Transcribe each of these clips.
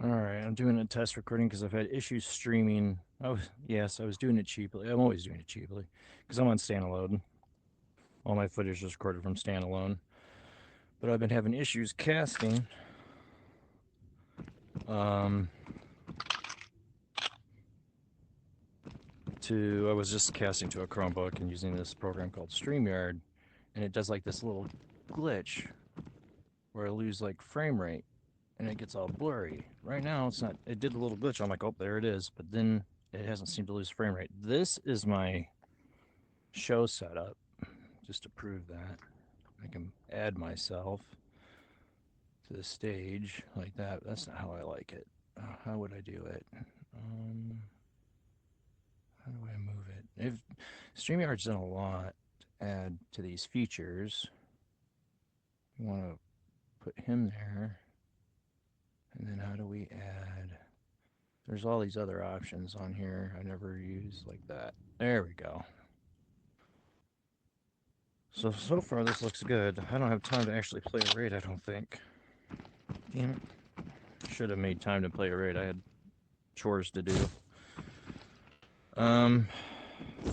All right, I'm doing a test recording because I've had issues streaming. I was doing it cheaply. I'm always doing it cheaply because I'm on standalone. All my footage is recorded from standalone. But I've been having issues casting. Um, I was just casting to a Chromebook and using this program called StreamYard, and it does like this little glitch where I lose like frame rate and it gets all blurry. Right now, it's not. It did a little glitch. I'm like, oh, there it is. But then it hasn't seemed to lose frame rate. This is my show setup, just to prove that. I can add myself to the stage like that. That's not how I like it. How would I do it? Um, how do I move it? If StreamYard's done a lot to add to these features, you want to put him there. And then how do we add? There's all these other options on here I never use like that. There we go. So far this looks good. I don't have time to actually play a raid, I don't think. Damn it. Should have made time to play a raid. I had chores to do. Um,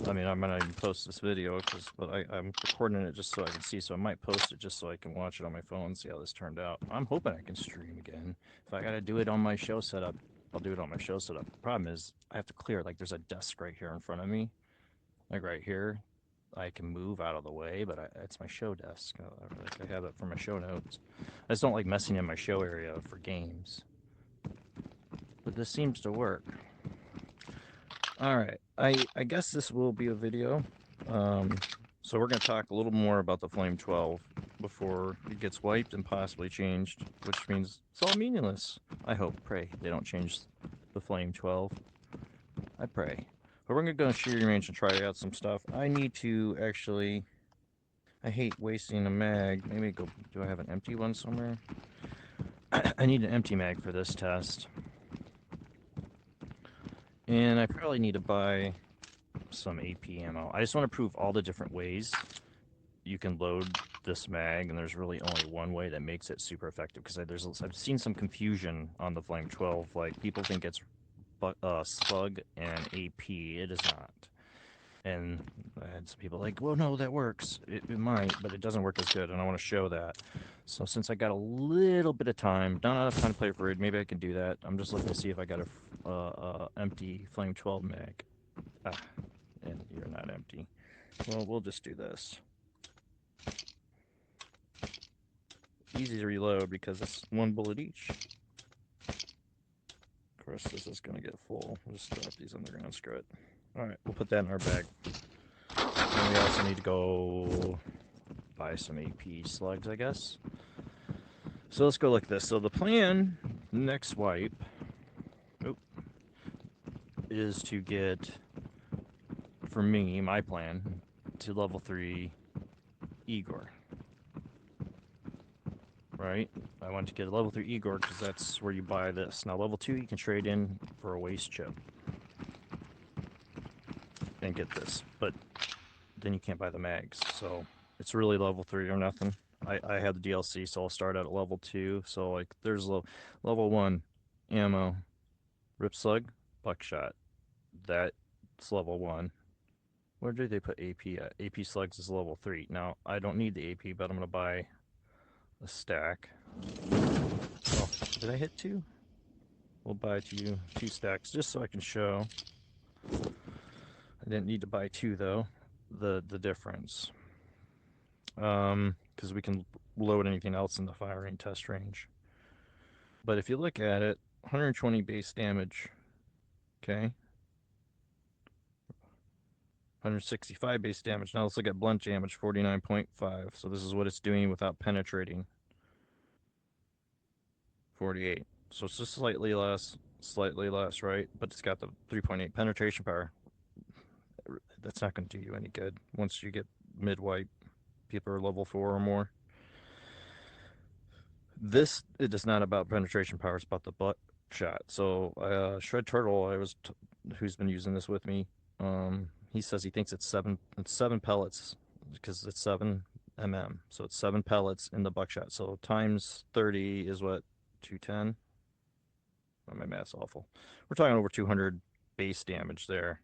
I mean, I'm gonna even post this video but I'm recording it just so I can see. So I might post it just so I can watch it on my phone and see how this turned out. I'm hoping I can stream again. If I gotta do it on my show setup, I'll do it on my show setup. The problem is I have to clear. Like, there's a desk right here in front of me, like right here. I can move out of the way, but it's my show desk. I have it for my show notes. I just don't like messing in my show area for games. But this seems to work. All right. I guess this will be a video. Um, so we're going to talk a little more about the Flame 12 before it gets wiped and possibly changed, which means it's all meaningless. I hope, pray they don't change the Flame 12. I pray. But we're going to go shooting range and try out some stuff. I need to actually. I hate wasting a mag. Maybe go. Do I have an empty one somewhere? I need an empty mag for this test. And I probably need to buy some AP ammo. I just want to prove all the different ways you can load this mag, and there's really only one way that makes it super effective. Because I've seen some confusion on the Flame 12. Like, people think it's slug and AP. It is not. And I had some people like, well, no, that works. It might, but it doesn't work as good, and I want to show that. So since I got a little bit of time, not enough time to play for it, maybe I can do that. I'm just looking to see if I got a empty Flame 12 mag. Ah, and you're not empty. Well, we'll just do this. Easy to reload because it's one bullet each. Of course, this is going to get full. We'll just drop these on the ground, screw it. Alright, we'll put that in our bag. And we also need to go buy some AP slugs, I guess. So let's go like this. So the plan, next wipe, is to get, for me, my plan, to level 3 Igor. Right? I want to get a level 3 Igor because that's where you buy this. Now, level 2 you can trade in for a waste chip and get this, but then you can't buy the mags. So it's really level 3 or nothing. I have the DLC, so I'll start out at level 2. So, like, there's level 1 ammo, rip slug, buckshot. That's level 1. Where do they put AP at? AP slugs is level 3. Now, I don't need the AP, but I'm going to buy a stack. Oh, did I hit 2? We'll buy two stacks just so I can show. I didn't need to buy 2 though. The difference, because we can load anything else in the firing test range. But if you look at it, 120 base damage. Okay. 165 base damage. Now let's look at blunt damage, 49.5. So this is what it's doing without penetrating. 48. So it's just slightly less, right? But it's got the 3.8 penetration power. That's not going to do you any good once you get mid-wipe. People are level 4 or more. This, it is not about penetration power. It's about the butt shot. So Shred Turtle, who's been using this with me, he says he thinks it's seven pellets because it's 7 mm. So it's 7 pellets in the buckshot. So times 30 is what, 210. My math's awful. We're talking over 200 base damage there.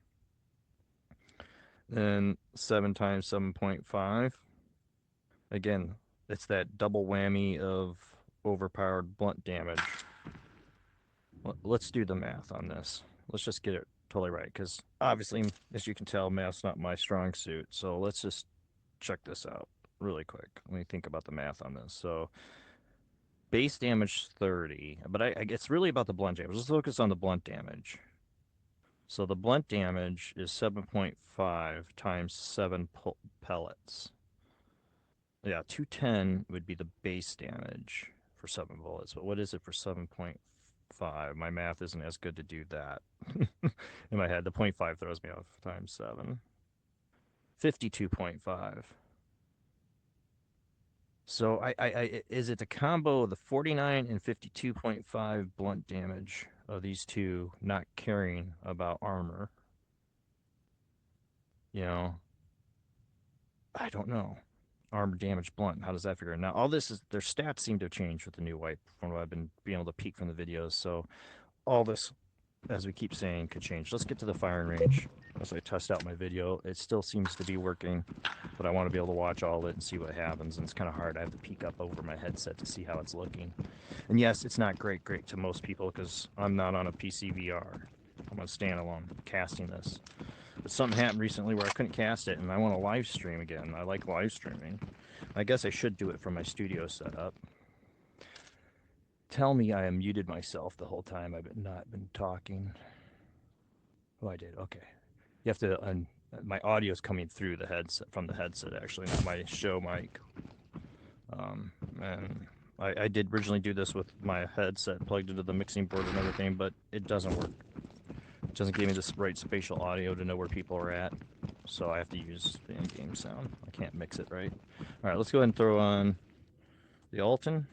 Then 7 times 7.5. Again, it's that double whammy of overpowered blunt damage. Let's do the math on this. Let's just get it totally right, because obviously, as you can tell, math's not my strong suit. So let's just check this out really quick. Let me think about the math on this. So base damage 30, but it's really about the blunt damage. Let's focus on the blunt damage. So the blunt damage is 7.5 times 7 pellets. Yeah, 210 would be the base damage for 7 bullets. But what is it for 7.5? My math isn't as good to do that. In my head, the 0.5 throws me off. Times 7. 52.5. So is it the combo of the 49 and 52.5 blunt damage of these two not caring about armor? You know, I don't know. Armor damage blunt, how does that figure? Now, all this is, their stats seem to have changed with the new wipe from what I've been being able to peek from the videos. So all this, as we keep saying, could change. Let's get to the firing range. As I test out my video, it still seems to be working, but I want to be able to watch all of it and see what happens. And it's kind of hard. I have to peek up over my headset to see how it's looking. And yes, it's not great to most people because I'm not on a PC VR. I'm on standalone casting this. But something happened recently where I couldn't cast it, and I want to live stream again. I like live streaming. I guess I should do it from my studio setup. Tell me I have muted myself the whole time I've not been talking. Oh, I did. Okay. You have to. My audio is coming through the headset, from the headset, actually, not my show mic. And I did originally do this with my headset plugged into the mixing board and everything, but it doesn't work. It doesn't give me the right spatial audio to know where people are at, so I have to use the in-game sound. I can't mix it right. All right, let's go ahead and throw on the Alton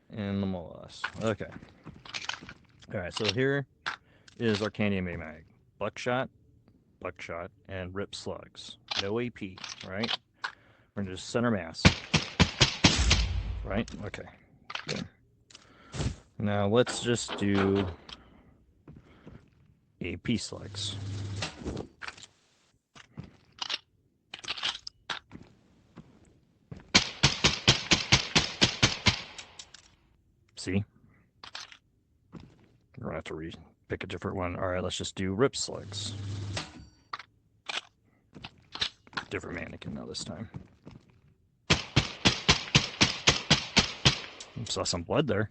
and the Molas. Okay. All right, so here is our Canadian mag. Buckshot, and rip slugs. No AP, right? We're gonna just center mass. Right? Okay. Good. Now let's just do AP slugs. See? We're gonna have to pick a different one. All right, let's just do rip slugs. Different mannequin now this time. Saw some blood there.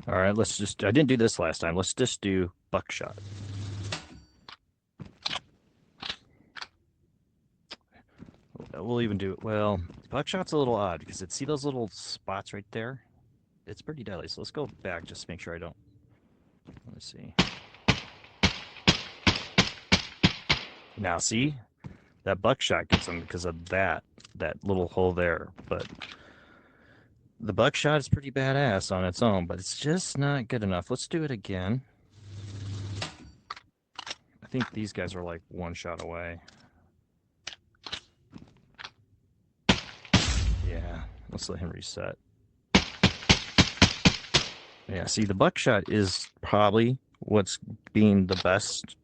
All right, let's just, I didn't do this last time. Let's just do buckshot. We'll even do, well, buckshot's a little odd because see those little spots right there? It's pretty deadly. So let's go back just to make sure I don't. Let me see. Now see? That buckshot gets them because of that little hole there. But the buckshot is pretty badass on its own, but it's just not good enough. Let's do it again. I think these guys are like one shot away. Yeah, let's let him reset. Yeah, see, the buckshot is probably what's being the best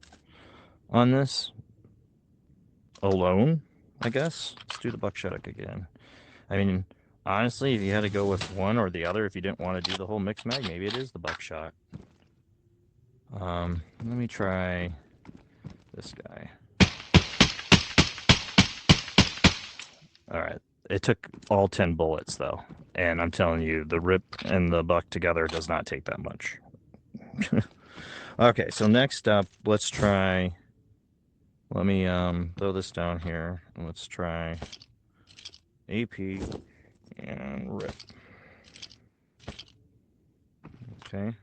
on this. Alone, I guess. Let's do the buckshot again. I mean, honestly, if you had to go with one or the other, if you didn't want to do the whole mix mag, maybe it is the buckshot. Let me try this guy. All right. It took all 10 bullets, though. And I'm telling you, the rip and the buck together does not take that much. Okay, so next up, let's try... Let me throw this down here. And let's try AP and rip. Okay,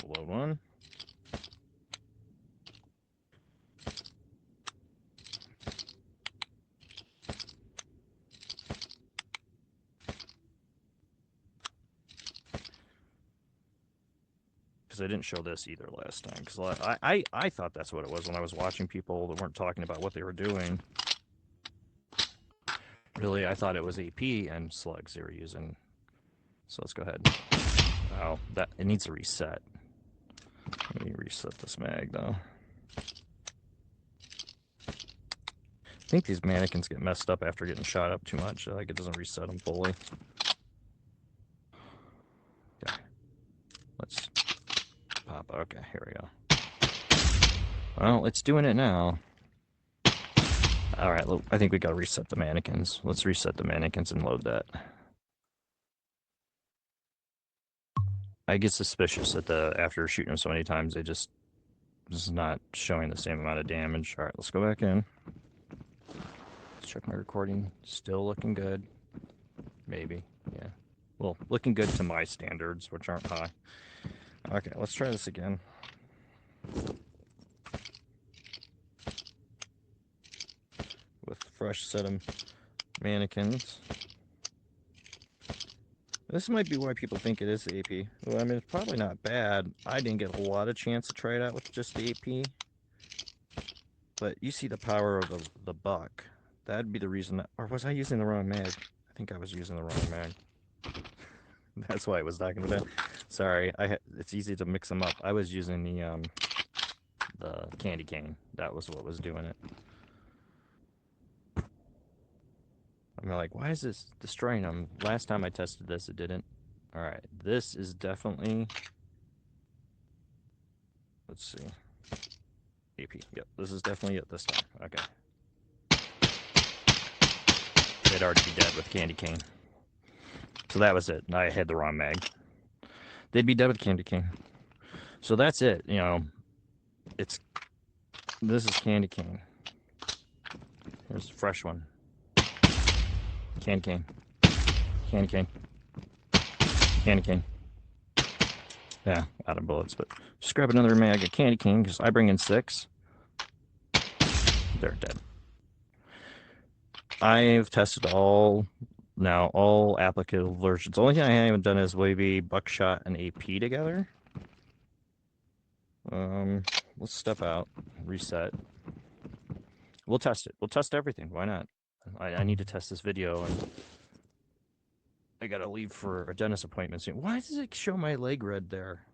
we'll load one. Because I didn't show this either last time. Because I thought that's what it was when I was watching people that weren't talking about what they were doing. Really, I thought it was AP and slugs they were using. So let's go ahead. Oh, that it needs a reset. Let me reset this mag though. I think these mannequins get messed up after getting shot up too much. Like it doesn't reset them fully. Okay. Let's pop. Okay, here we go. Well, it's doing it now. All right, I think we gotta reset the mannequins. Let's reset the mannequins and load that. I get suspicious that after shooting them so many times, this is not showing the same amount of damage. All right, let's go back in. Let's check my recording. Still looking good. Maybe, yeah. Well, looking good to my standards, which aren't high. Okay, let's try this again. With a fresh set of mannequins. This might be why people think it is the AP. Well, I mean, it's probably not bad. I didn't get a lot of chance to try it out with just the AP. But you see the power of the buck. That'd be the reason that... Or was I using the wrong mag? I think I was using the wrong mag. That's why I was talking about that. Sorry, it's easy to mix them up. I was using the candy cane. That was what was doing it. I'm like, why is this destroying them? Last time I tested this, it didn't. All right, this is definitely... Let's see. AP. Yep, this is definitely it this time. Okay. They'd already be dead with candy cane. So that was it. I had the wrong mag. They'd be dead with candy cane. So that's it. You know, this is candy cane. Here's a fresh one. Candy cane. Candy cane. Candy cane. Yeah, out of bullets, but just grab another mag of candy cane because I bring in 6. They're dead. I've tested all applicable versions. The only thing I haven't done is maybe buckshot and AP together. Let's step out, reset. We'll test it. We'll test everything. Why not? I need to test this video, and I gotta leave for a dentist appointment soon. Why does it show my leg red there?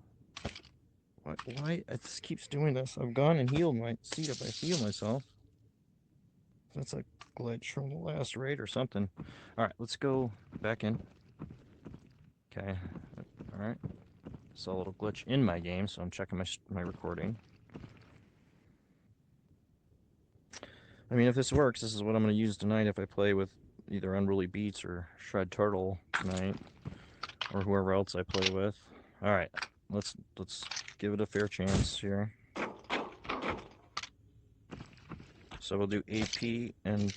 Why it just keeps doing this? I've gone and healed my... See if I heal myself. That's a glitch from the last raid or something. All right, let's go back in. Okay. All right. Saw a little glitch in my game, so I'm checking my recording. I mean, if this works, this is what I'm going to use tonight if I play with either Unruly Beats or Shred Turtle tonight, or whoever else I play with. All right, let's give it a fair chance here. So we'll do AP and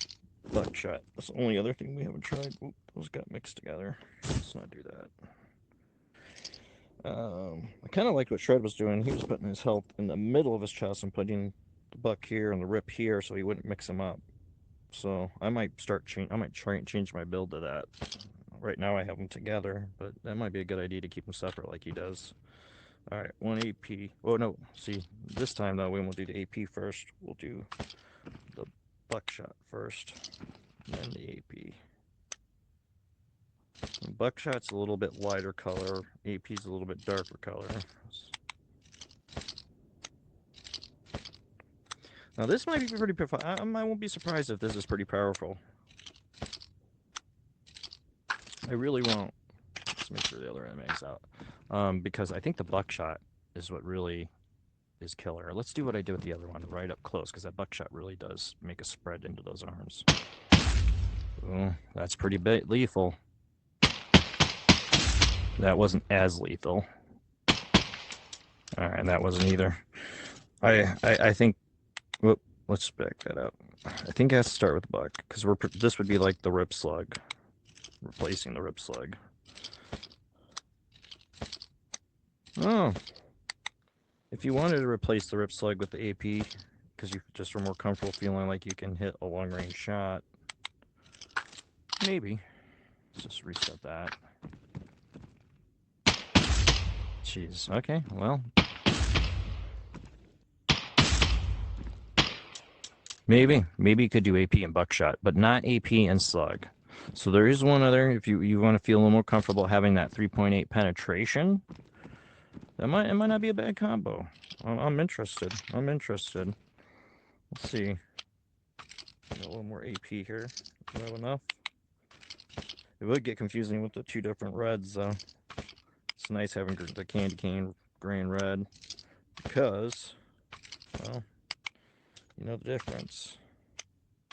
buckshot. That's the only other thing we haven't tried. Oop, those got mixed together. Let's not do that. I kind of liked what Shred was doing. He was putting his health in the middle of his chest and putting the buck here and the rip here so he wouldn't mix them up. So I might try and change my build to that. Right now I have them together, but that might be a good idea to keep them separate like he does. All right, 1 AP. Oh no, see, this time though we won't do the AP first. We'll do the buckshot first, and then the AP. And buckshot's a little bit lighter color. AP's a little bit darker color. Now this might be pretty powerful. I won't be surprised if this is pretty powerful. I really won't. Let's make sure the other end makes out. Because I think the buckshot is what really is killer. Let's do what I did with the other one, right up close, because that buckshot really does make a spread into those arms. Ooh, that's pretty lethal. That wasn't as lethal. All right, that wasn't either. I think. Whoop, let's back that up. I think it has to start with the buck, because this would be like the rip slug, replacing the rip slug. Oh, if you wanted to replace the rip slug with the AP, because you just are more comfortable feeling like you can hit a long range shot, maybe. Let's just reset that. Jeez. Okay. Well. Maybe you could do AP and buckshot, but not AP and slug. So there is one other. If you want to feel a little more comfortable having that 3.8 penetration, it might not be a bad combo. I'm interested. I'm interested. Let's see. Got a little more AP here. Do I have enough? It would get confusing with the two different reds, though. It's nice having the candy cane gray and red because, well, you know the difference.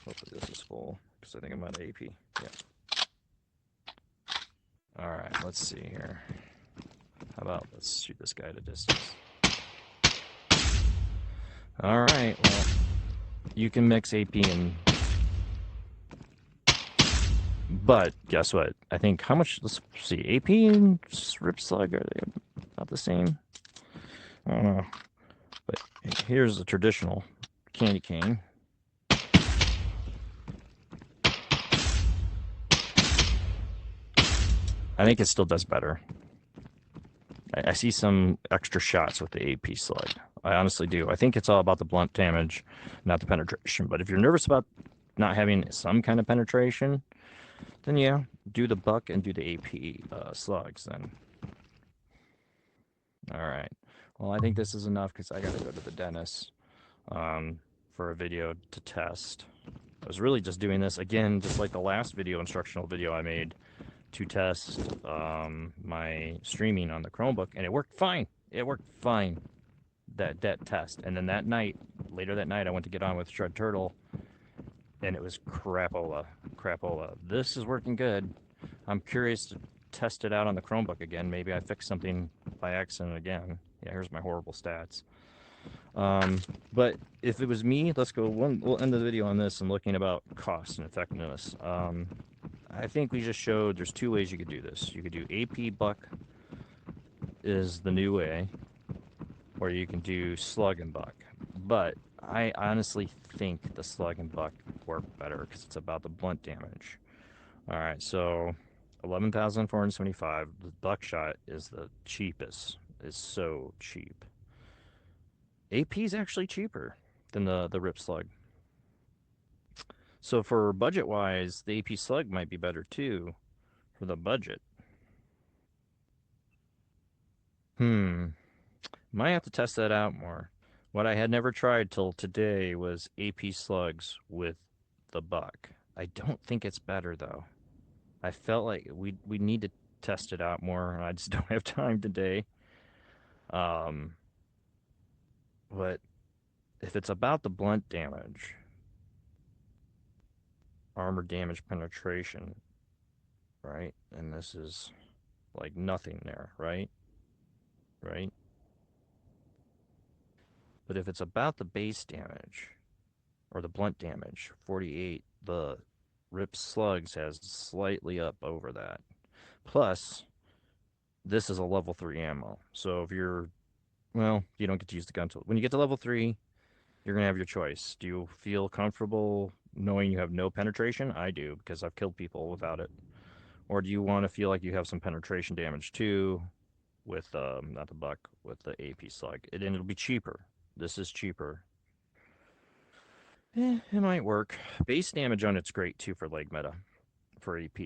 Hopefully this is full because I think I'm out of AP. Yeah. All right, let's see here. How about let's shoot this guy at a distance. All right, well, you can mix AP and... But guess what? I think how much, let's see, AP and Rip Slug, are they about the same? I don't know. But here's the traditional candy cane. I think it still does better. I see some extra shots with the AP Slug. I honestly do. I think it's all about the blunt damage, not the penetration. But if you're nervous about not having some kind of penetration, then yeah, do the buck and do the AP slugs then. All right. Well, I think this is enough because I got to go to the dentist for a video to test. I was really just doing this, again, just like the last instructional video I made, to test my streaming on the Chromebook, and it worked fine. It worked fine, that test. And then later that night, I went to get on with Shred Turtle, and it was crapola. This is working good. I'm curious to test it out on the Chromebook again. Maybe I fixed something by accident again. Yeah, here's my horrible stats. But if it was me, we'll end the video on this and looking about cost and effectiveness. I think we just showed there's two ways you could do this. You could do AP buck is the new way, or you can do slug and buck. But I honestly think the slug and buck work better because it's about the blunt damage. All right, so 11,475. The buckshot is the cheapest. It's so cheap. AP is actually cheaper than the Rip Slug. So for budget wise, the AP Slug might be better too for the budget. Might have to test that out more. What I had never tried till today was AP Slugs with the buck. I don't think it's better though. I felt like we need to test it out more, and I just don't have time today. But if it's about the blunt damage, armor damage penetration, right? And this is like nothing there, right? Right? But if it's about the base damage or the blunt damage, 48, the Rip Slugs has slightly up over that. Plus, this is a level 3 ammo. So if you're, well, you don't get to use the gun tool. When you get to level 3, you're going to have your choice. Do you feel comfortable knowing you have no penetration? I do, because I've killed people without it. Or do you want to feel like you have some penetration damage too with, not the buck, with the AP Slug? And it'll be cheaper. This is cheaper. It might work. Base damage on it's great too for leg meta, for AP.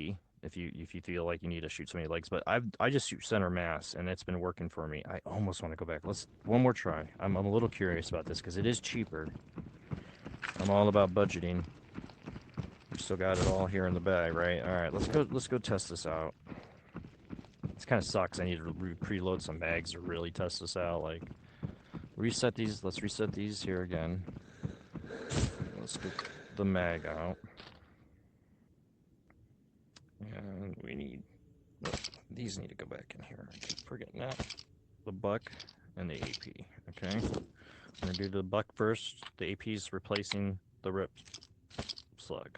If you feel like you need to shoot so many legs, but I just shoot center mass and it's been working for me. I almost want to go back. Let's one more try. I'm a little curious about this because it is cheaper. I'm all about budgeting. We still got it all here in the bag, right? All right, let's go test this out. This kind of sucks. I need to preload some mags to really test this out. Like reset these. Let's reset these here again. Let's get the mag out. And we need, these need to go back in here. I keep forgetting that. The buck and the AP, okay? We're gonna do the buck first. The AP is replacing the Rip Slug.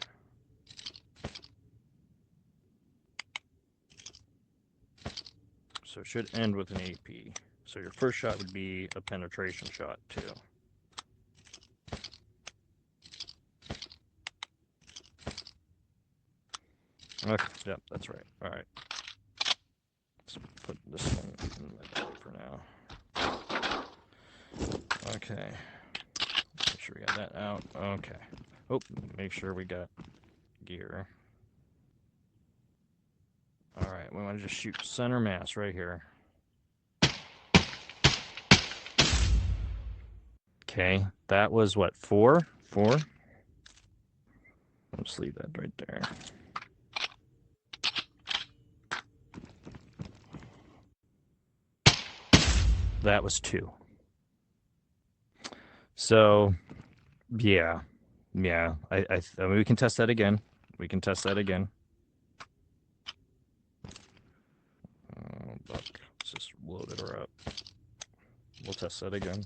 So it should end with an AP. So your first shot would be a penetration shot too. Okay, yep, that's right. All right. Let's put this one in my bag for now. Okay. Make sure we got that out. Okay. Oh, make sure we got gear. All right, we want to just shoot center mass right here. Okay, that was what, 4? 4? Let's leave that right there. That was 2. So, yeah. Yeah, I mean, we can test that again. We can test that again. Buck. Let's just load her up. We'll test that again.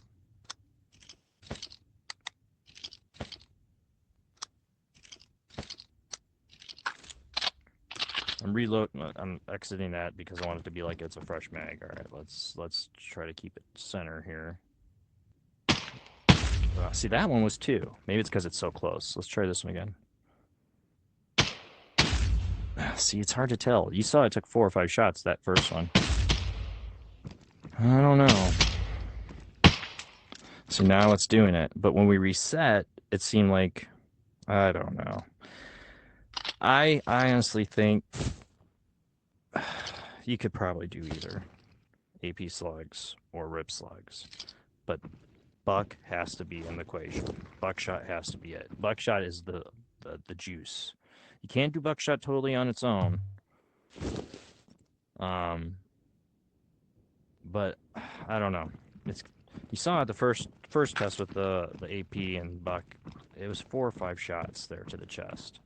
I'm exiting that because I want it to be like it's a fresh mag. All right, let's try to keep it center here. See, that one was 2. Maybe it's because it's so close. Let's try this one again. See, it's hard to tell. You saw it took 4 or 5 shots, that first one. I don't know. So now it's doing it. But when we reset, it seemed like, I don't know. I honestly think you could probably do either AP slugs or rip slugs. But buck has to be in the equation. Buckshot has to be it. Buckshot is the juice. You can't do buckshot totally on its own. But I don't know. It's you saw the first test with the AP and buck. It was 4 or 5 shots there to the chest.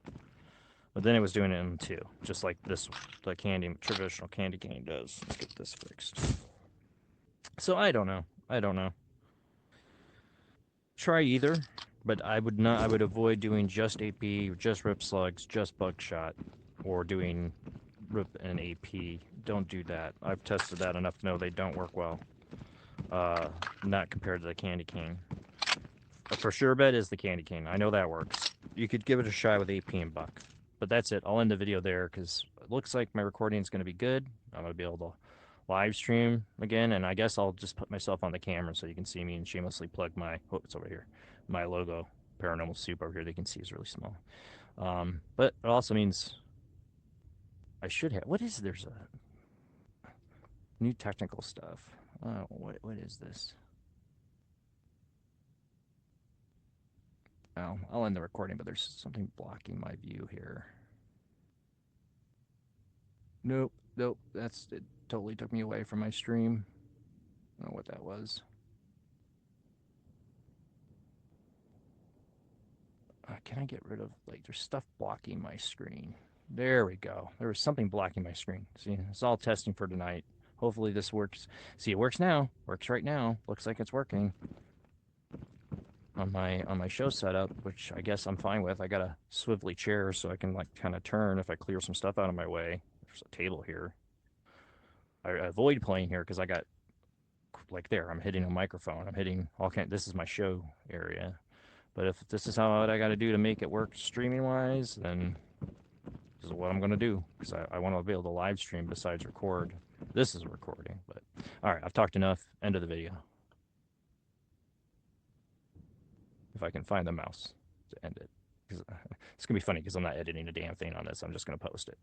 But then it was doing it in 2, just like this the traditional candy cane does. Let's get this fixed. So I don't know. I don't know. Try either, but I would not. I would avoid doing just AP, just rip slugs, just buckshot, or doing rip and AP. Don't do that. I've tested that enough to know they don't work well. Not compared to the candy cane. A for sure bet is the candy cane. I know that works. You could give it a shot with AP and buck. But that's it. I'll end the video there because it looks like my recording is going to be good. I'm going to be able to live stream again, and I guess I'll just put myself on the camera so you can see me and shamelessly plug my, oh, it's over here, my logo, Paranormal Soup over here. They can see is really small. But it also means I should have, there's a new technical stuff. Oh, what is this? Oh, I'll end the recording, but there's something blocking my view here. Nope, it totally took me away from my stream. I don't know what that was. Can I get rid of, like, there's stuff blocking my screen. There we go. There was something blocking my screen. See, it's all testing for tonight. Hopefully this works. See, it works now. Works right now. Looks like it's working on my show setup, which I guess I'm fine with. I got a swivelly chair so I can, like, kind of turn if I clear some stuff out of my way. There's a table here. I avoid playing here because I got, like, there. I'm hitting a microphone. I'm hitting all kind. This is my show area. But if this is how I got to do to make it work streaming wise, then this is what I'm going to do because I want to be able to live stream besides record. This is a recording, but all right, I've talked enough. End of the video. If I can find the mouse to end it. It's going to be funny because I'm not editing a damn thing on this. I'm just going to post it.